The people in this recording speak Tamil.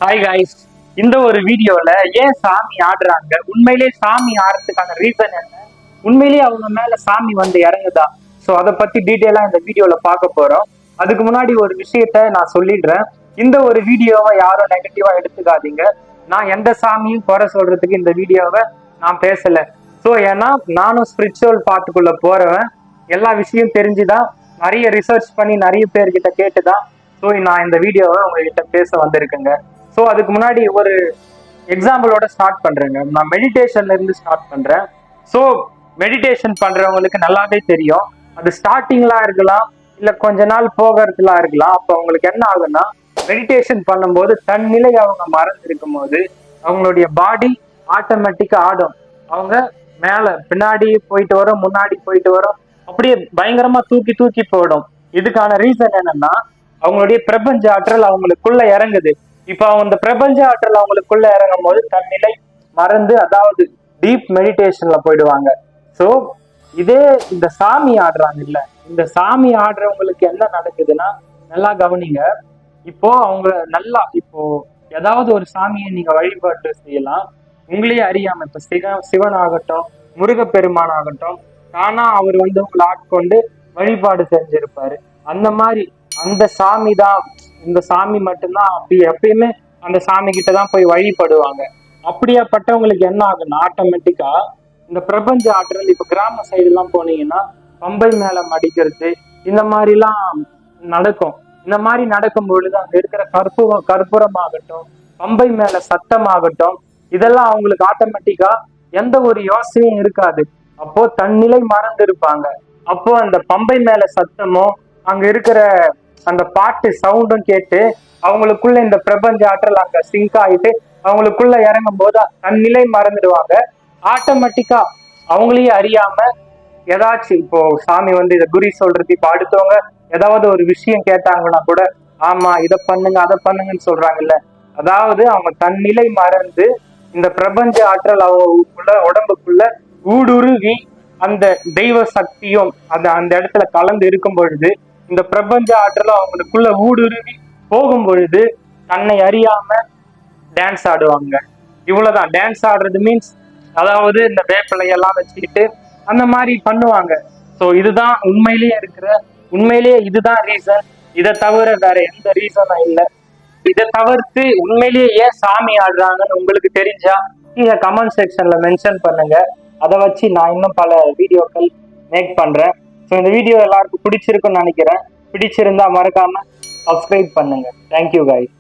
ஹாய் காய்ஸ், இந்த ஒரு வீடியோல ஏன் சாமி ஆடுறாங்க, உண்மையிலேயே சாமி ஆடுறதுக்கான ரீசன் என்ன, உண்மையிலேயே அவங்க மேல சாமி வந்து இறங்குதா, ஸோ அதை பத்தி டீட்டெயிலா இந்த வீடியோல பார்க்க போறோம். அதுக்கு முன்னாடி ஒரு விஷயத்த நான் சொல்லிடுறேன். இந்த ஒரு வீடியோவை யாரும் நெகட்டிவா எடுத்துக்காதீங்க. நான் எந்த சாமியும் குறை சொல்றதுக்கு இந்த வீடியோவை நான் பேசல. ஸோ ஏன்னா நானும் ஸ்பிரிச்சுவல் பாத்துக்குள்ள போறவன், எல்லா விஷயம் தெரிஞ்சுதான், நிறைய ரிசர்ச் பண்ணி நிறைய பேர்கிட்ட கேட்டுதான் ஸோ நான் இந்த வீடியோவை உங்ககிட்ட பேச வந்திருக்கேங்க. ஸோ அதுக்கு முன்னாடி ஒரு எக்ஸாம்பிளோட ஸ்டார்ட் பண்றேங்க. நான் மெடிடேஷன்ல இருந்து ஸ்டார்ட் பண்றேன். ஸோ மெடிடேஷன் பண்றவங்களுக்கு நல்லாவே தெரியும், அது ஸ்டார்டிங்லாம் இருக்கலாம், இல்ல கொஞ்ச நாள் போகிறதுலாம் இருக்கலாம். அப்போ அவங்களுக்கு என்ன ஆகுன்னா, மெடிடேஷன் பண்ணும்போது தன்னிலை அவங்க மறந்து இருக்கும் போது அவங்களுடைய பாடி ஆட்டோமேட்டிக்கா ஆடும். அவங்க மேல பின்னாடி போயிட்டு வரும், முன்னாடி போயிட்டு வரும், அப்படியே பயங்கரமா தூக்கி தூக்கி போடும். இதுக்கான ரீசன் என்னன்னா, அவங்களுடைய பிரபஞ்ச ஆற்றல் அவங்களுக்குள்ள இறங்குது. இப்ப அந்த பிரபஞ்ச ஆற்றல் அவங்களுக்குள்ள இறங்கும் போது தன்னிலை மறந்து, அதாவது டீப் மெடிடேஷன்ல போயிடுவாங்க. சோ இதே இந்த சாமி ஆடுறாங்க இல்ல, இந்த சாமி ஆடுறவங்களுக்கு என்ன நடக்குதுன்னா, நல்லா கவனிங்க. இப்போ அவங்க நல்லா இப்போ ஏதாவது ஒரு சாமியை நீங்க வழிபாட்டு செய்யலாம், உங்களையே அறியாம. இப்ப சிவன் ஆகட்டும், முருகப்பெருமான் ஆகட்டும், தானா அவர் வந்து உங்களை ஆட்கொண்டு வழிபாடு செஞ்சிருப்பாரு. அந்த மாதிரி அந்த சாமி தான், இந்த சாமி மட்டும்தான் அப்படி எப்பயுமே அந்த சாமி கிட்டதான் போய் வழிபடுவாங்க. அப்படியாப்பட்டவங்களுக்கு என்ன ஆகுன்னா, ஆட்டோமேட்டிக்கா இந்த பிரபஞ்ச ஆற்றல், இப்ப கிராம சைடு எல்லாம் போனீங்கன்னா பம்பை மேல மடிக்கிறது, இந்த மாதிரி எல்லாம் நடக்கும். இந்த மாதிரி நடக்கும் பொழுது அங்க இருக்கிற கற்பூரம் ஆகட்டும், பம்பை மேல சத்தம் ஆகட்டும், இதெல்லாம் அவங்களுக்கு ஆட்டோமேட்டிக்கா எந்த ஒரு யோசனையும் இருக்காது. அப்போ தன்னிலை மறந்து இருப்பாங்க. அப்போ அந்த பம்பை மேல சத்தமோ, அங்க இருக்கிற அந்த பாட்டு சவுண்டும் கேட்டு அவங்களுக்குள்ள இந்த பிரபஞ்ச ஆற்றல் அங்க சிங்க் ஆகிட்டு அவங்களுக்குள்ள இறங்கும் போது தன்னிலை மறந்துடுவாங்க. ஆட்டோமேட்டிக்கா அவங்களையே அறியாம ஏதாச்சும், இப்போ சாமி வந்து இதை குறி சொல்றது, இப்ப அடுத்தவங்க ஏதாவது ஒரு விஷயம் கேட்டாங்கன்னா கூட ஆமா இதை பண்ணுங்க அதை பண்ணுங்கன்னு சொல்றாங்கல்ல, அதாவது அவங்க தன்னிலை மறந்து இந்த பிரபஞ்ச ஆற்றல் அவங்க உடம்புக்குள்ள ஊடுருவி அந்த தெய்வ சக்தியும் அது அந்த இடத்துல கலந்து இருக்கும் பொழுது, இந்த பிரபஞ்ச ஆற்றலும் அவங்களுக்குள்ள ஊடுருவி போகும் பொழுது தன்னை அறியாம டான்ஸ் ஆடுவாங்க. இவ்வளவுதான் டான்ஸ் ஆடுறது மீன்ஸ். அதாவது இந்த வேப்பிலையெல்லாம் வச்சுக்கிட்டு அந்த மாதிரி பண்ணுவாங்க. ஸோ இதுதான் உண்மையிலேயே இதுதான் ரீசன். இதை தவிர வேற எந்த ரீசனும் இல்லை. இதை தவிர்த்து உண்மையிலேயே ஏன் சாமி ஆடுறாங்கன்னு உங்களுக்கு தெரிஞ்சா கீழே கமெண்ட் செக்ஷன்ல மென்ஷன் பண்ணுங்க. அதை வச்சு நான் இன்னும் பல வீடியோக்கள் மேக் பண்றேன். ஸோ இந்த வீடியோ எல்லாருக்கும் பிடிச்சிருக்குன்னு நினைக்கிறேன். பிடிச்சிருந்தா மறக்காம சப்ஸ்கிரைப் பண்ணுங்க. Thank you guys.